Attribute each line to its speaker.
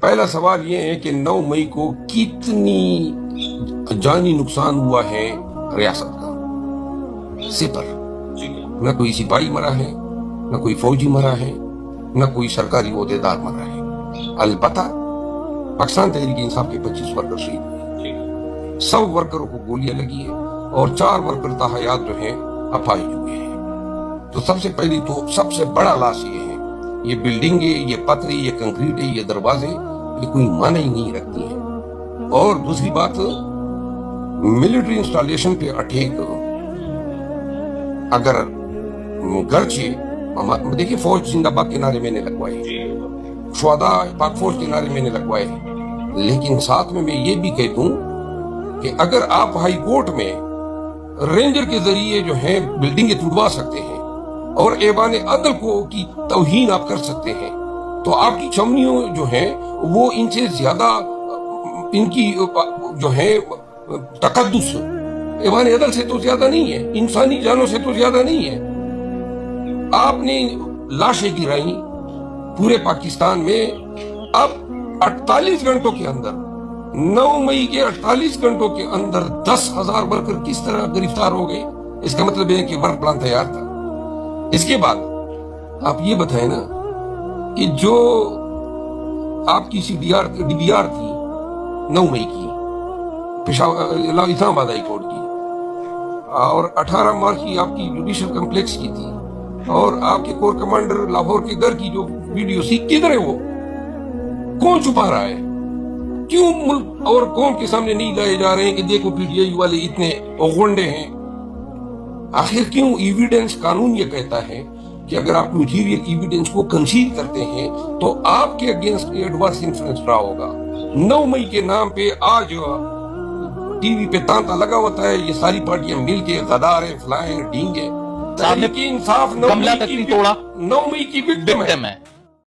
Speaker 1: پہلا سوال یہ ہے کہ 9 مئی کو کتنی جانی نقصان ہوا ہے ریاست کا؟ 0۔ نہ کوئی سپاہی مرا ہے، نہ کوئی فوجی مرا ہے، نہ کوئی سرکاری عہدیدار مرا ہے۔ البتہ پاکستان تحریک انصاف کے 25 ورکر شہید ہوئے، 100 ورکروں کو گولیاں لگی ہیں اور 4 ورکر تاحیات جو ہیں اپاہج ہوئے ہیں۔ تو سب سے پہلی تو سب سے بڑا لاس یہ ہے، یہ بلڈنگیں، یہ پتھری، یہ کنکریٹ، یہ دروازے، یہ کوئی معنی ہی نہیں رکھتی ہیں۔ اور دوسری بات، ملٹری انسٹالیشن پہ اٹیک، اگر گرچہ دیکھیں فوج زندہ باد کے نعرے میں نے لگوائے، شہداء پاک فوج کے نعرے میں نے لگوائے، لیکن ساتھ میں یہ بھی کہہ دوں کہ اگر آپ ہائی کورٹ میں رینجر کے ذریعے جو ہیں بلڈنگیں توڑوا سکتے ہیں اور ایوان عدل کو کی توہین آپ کر سکتے ہیں، تو آپ کی چمنیوں جو ہیں وہ ان سے زیادہ، ان کی جو ہے تقدس ایوان عدل سے تو زیادہ نہیں ہے، انسانی جانوں سے تو زیادہ نہیں ہے۔ آپ نے لاشیں گرائیں پورے پاکستان میں۔ اب 48 گھنٹوں کے اندر، 9 مئی کے 48 گھنٹوں کے اندر 10,000 ورکر کس طرح گرفتار ہو گئے؟ اس کا مطلب ہے کہ ورک پلان تیار تھا۔ اس کے بعد آپ یہ بتائیں نا کہ جو آپ کی ڈی بی آر تھی 9 مئی کی، اسلام آباد ہائی کورٹ کی، اور 18 مارچ کی آپ کی جوڈیشل کمپلیکس کی تھی، اور آپ کے کور کمانڈر لاہور کے گھر کی جو ویڈیو سی، کدھر ہے وہ؟ کون چھپا رہا ہے؟ کیوں ملک اور قوم کے سامنے نہیں لائے جا رہے ہیں کہ دیکھو پی ٹی آئی والے اتنے غنڈے ہیں؟ آخر کیوں ایویڈنس؟ قانون یہ کہتا ہے کہ اگر آپ میٹیریل ایویڈنس کو کنسیل کرتے ہیں تو آپ کے اگینسٹ ایڈورس انفلوئنس رہا ہوگا۔ 9 مئی کے نام پہ آج ٹی وی پہ تانتا لگا ہوتا ہے، یہ ساری پارٹیاں مل کے غدار ہیں، فلائیں ڈینگ ہیں۔ تحریک انصاف 9 مئی کی وکٹم ہے۔